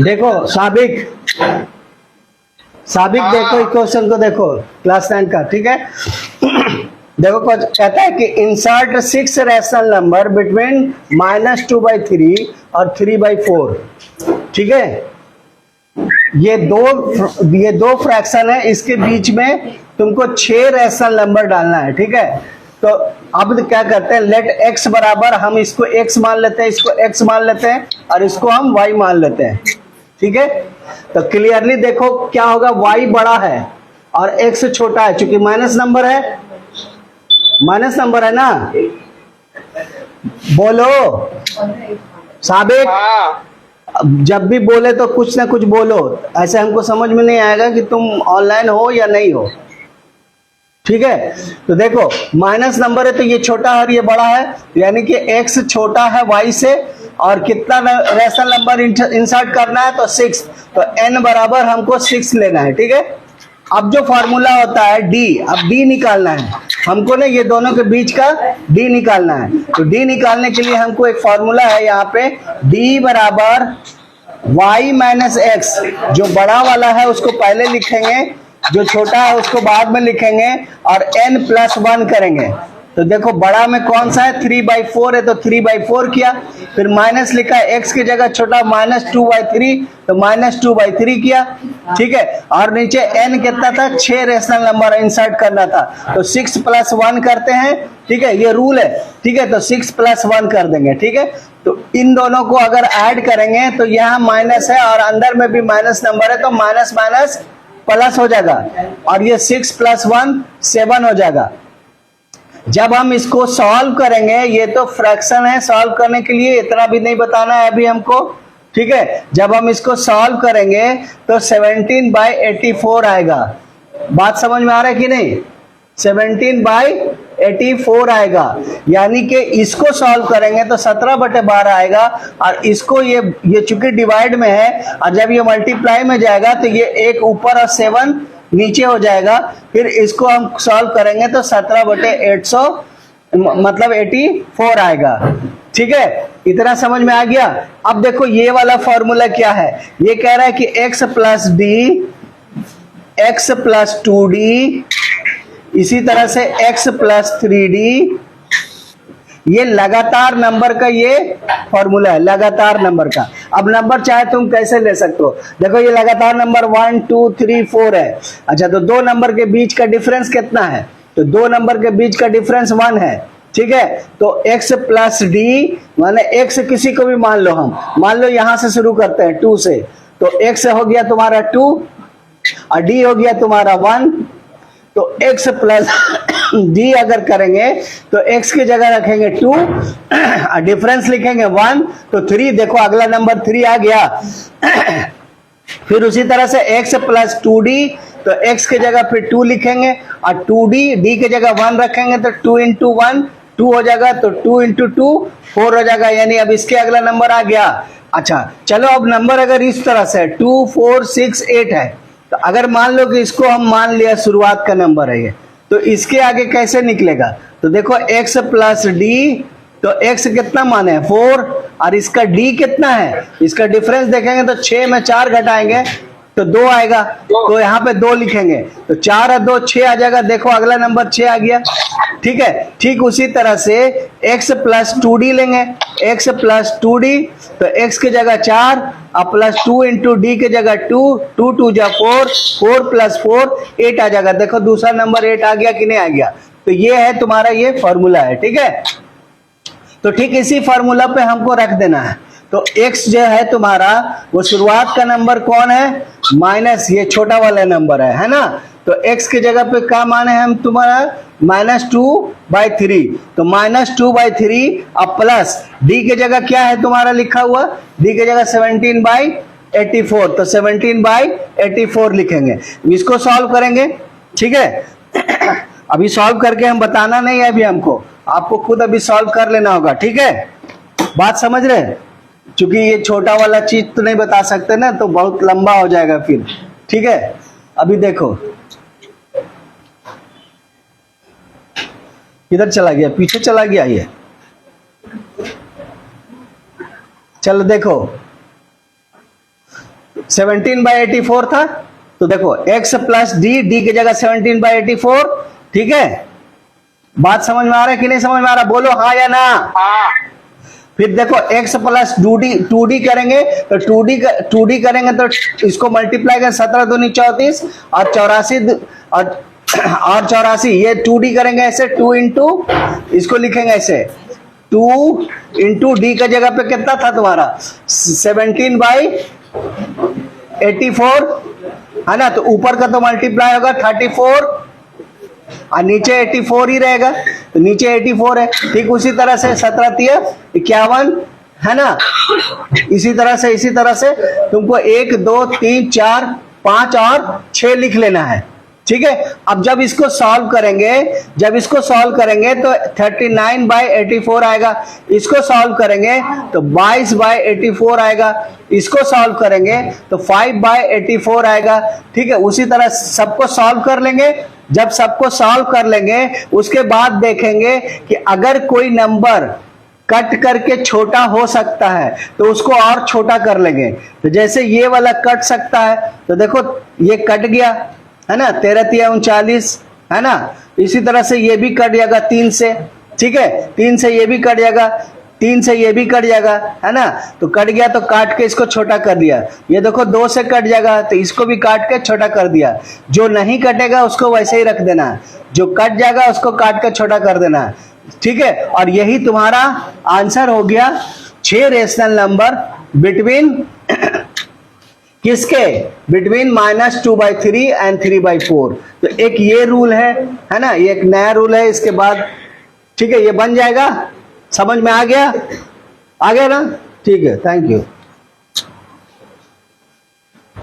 देखो साबिक, साबिक देखो इस क्वेश्चन को देखो, क्लास 9 का, ठीक है। देखो कहता है कि इंसर्ट 6 रैशनल नंबर बिटवीन -2/3 और 3/4, ठीक है। ये दो फ्रैक्शन है, इसके बीच में तुमको 6 रैशनल नंबर डालना है, ठीक है। तो अब क्या करते हैं, लेट x बराबर, हम इसको x मान लेते हैं, इसको x मान लेते हैं और इसको हम y मान लेते हैं, ठीक है। तो क्लियरली देखो क्या होगा, y बड़ा है और x छोटा है, चूंकि माइनस नंबर है, माइनस नंबर है ना। बोलो साबिक, जब भी बोले तो कुछ ना कुछ बोलो, ऐसे हमको समझ में नहीं आएगा कि तुम ऑनलाइन हो या नहीं हो, ठीक है। तो देखो माइनस नंबर है तो ये छोटा है और ये बड़ा है, यानी कि x छोटा है y से, और कितना रैशनल नंबर इंसर्ट करना है, तो 6, तो n बराबर हमको 6 लेना है, ठीक है। अब जो फॉर्मूला होता है d, अब d निकालना है हमको ना, ये दोनों के बीच का d निकालना है। तो d निकालने के लिए हमको एक फॉर्मूला है यहाँ पे, d बराबर y माइनस एक्स, जो बड़ा वाला है उसको पहले लिखेंगे, जो छोटा है उसको बाद में लिखेंगे, और n+1 करेंगे। तो देखो बड़ा में कौन सा है, 3/4 है, तो 3/4 किया, फिर माइनस लिखा x की जगह छोटा -2/3, तो -2/3 किया, ठीक है। और नीचे n कितना था, 6 रैशनल नंबर इंसर्ट करना था, तो 6+1 करते हैं, ठीक है, ये रूल है, ठीक है। तो 6+1 कर देंगे, ठीक है। तो इन दोनों को अगर ऐड करेंगे तो यहाँ माइनस है और अंदर में भी माइनस नंबर है, तो माइनस माइनस प्लस हो जाएगा, और ये 6+1 7 हो जाएगा। जब हम इसको सॉल्व करेंगे, ये तो फ्रैक्शन है, सॉल्व करने के लिए इतना भी नहीं बताना है अभी हमको, ठीक है। जब हम इसको सॉल्व करेंगे तो 17/84 आएगा। बात समझ में आ रहा है कि नहीं, 17/84 आएगा, यानी कि इसको सॉल्व करेंगे तो 17/12 आएगा, और इसको ये चूंकि डिवाइड में है, और जब ये मल्टीप्लाई में जाएगा तो ये एक ऊपर और 7 नीचे हो जाएगा, फिर इसको हम सॉल्व करेंगे तो 17/800 मतलब 84 आएगा, ठीक है। इतना समझ में आ गया। अब देखो ये वाला फॉर्मूला क्या है, ये कह रहा है कि x + d, x + 2d, इसी तरह से x + 3d, ये लगातार नंबर का ये फॉर्मूला है, लगातार नंबर का। अब नंबर चाहे तुम कैसे ले सकते हो, देखो ये लगातार नंबर 1 2 3 4 है। अच्छा, तो दो नंबर के बीच का डिफरेंस कितना है, तो दो नंबर के बीच का डिफरेंस 1 है, ठीक है। तो x + d माने x किसी को भी मान लो, हम मान लो यहां से शुरू करते हैं 2 से, तो x हो गया तुम्हारा 2 और d हो गया तुम्हारा 1, तो x + d अगर करेंगे तो x की जगह रखेंगे 2, डिफरेंस लिखेंगे 1, तो 3, देखो अगला नंबर 3 आ गया। फिर उसी तरह से x + 2d, तो x की जगह फिर 2 लिखेंगे, और 2d, d की जगह 1 रखेंगे, तो 2 × 1 2 हो जाएगा, तो 2 × 2 4 हो जाएगा, यानी अब इसके अगला नंबर आ गया। अच्छा चलो, अब नंबर अगर इस तरह से 2 4 6 8 है, तो अगर मान लो कि इसको हम मान लिया शुरुआत का नंबर है ये, तो इसके आगे कैसे निकलेगा, तो देखो x + d, तो x कितना माने है 4, और इसका d कितना है, इसका डिफरेंस देखेंगे तो 6 में 4 घटाएंगे तो 2 आएगा, तो यहाँ पे 2 लिखेंगे, तो 4 और 2 6 आ जाएगा, देखो अगला नंबर 6 आ गया, ठीक है। ठीक उसी तरह से x + 2d लेंगे, x + 2d, तो x की जगह 4 और +2 × d की जगह 2, 2 2 जा 4, 4 + 4 8 आ जाएगा, देखो दूसरा नंबर 8 आ गया कि नहीं आ गया। तो ये है तुम्हारा, ये फॉर्मूला है, ठीक है। तो ठीक इसी फॉर्मूला पे हमको रख देना है। तो x जो है तुम्हारा, वो शुरुआत का नंबर कौन है, माइनस ये छोटा वाला नंबर है ना। तो x की जगह पे क्या माने हम तुम्हारा, -2/3, तो -2/3 अब प्लस d की जगह क्या है तुम्हारा लिखा हुआ, d की जगह 17/84, तो 17/84 लिखेंगे, इसको सॉल्व करेंगे, ठीक है। अभी सॉल्व करके हम बताना नहीं है, अभी हमको आपको खुद अभी सॉल्व कर लेना होगा, ठीक है। बात समझ रहे हैं, क्योंकि ये छोटा वाला चीज तो नहीं बता सकते ना, तो बहुत लंबा हो जाएगा फिर, ठीक है। अभी देखो किधर चला गया, पीछे चला गया ये, चलो देखो 17/84 था, तो देखो x प्लस डी, डी की जगह 17/84, ठीक है। बात समझ में आ रहा है कि नहीं समझ में आ रहा, बोलो हाँ या ना। हाँ। फिर देखो x प्लस 2d करेंगे, तो 2d करेंगे तो इसको मल्टीप्लाई करें, 17 दूनी 34 और 84 और 84, ये 2d करेंगे ऐसे, 2 इंटू, इसको लिखेंगे ऐसे 2 इंटू डी का जगह पे कितना था तुम्हारा 17/84, है ना। तो ऊपर का तो मल्टीप्लाई होगा 34 और नीचे 84 ही रहेगा, तो नीचे 84 है। ठीक उसी तरह से 17 तिया 51, है ना। इसी तरह से तुमको 1 2 3 4 5 और 6 लिख लेना है, ठीक है। अब जब इसको सॉल्व करेंगे तो 39/84 आएगा, इसको सॉल्व करेंगे तो 22/84 आएगा, इसको सॉल्व करेंगे तो 5/84 आएगा, ठीक है। उसी तरह सबको सॉल्व कर लेंगे। जब सबको सॉल्व कर लेंगे उसके बाद देखेंगे कि अगर कोई नंबर कट करके छोटा हो सकता है तो उसको और छोटा कर लेंगे। तो जैसे ये वाला कट सकता है, तो देखो ये कट गया, है ना, 13 तिया 39, है ना। इसी तरह से ये भी कट जाएगा 3 से, ठीक है, 3 से ये भी कट जाएगा, 3 से ये भी कट जाएगा, है ना। तो कट गया तो काट के इसको छोटा कर दिया। ये देखो 2 से कट जाएगा तो इसको भी काट के छोटा कर दिया। जो नहीं कटेगा उसको वैसे ही रख देना, जो कट जाएगा उसको काट के छोटा कर देना, ठीक है। और यही तुम्हारा आंसर हो गया 6 रेशनल नंबर बिटवीन किसके, बिटवीन -2/3 एंड 3/4। तो एक ये रूल है ना, ये एक नया रूल है। इसके बाद ठीक है, ये बन जाएगा, समझ में आ गया ना, ठीक है, थैंक यू।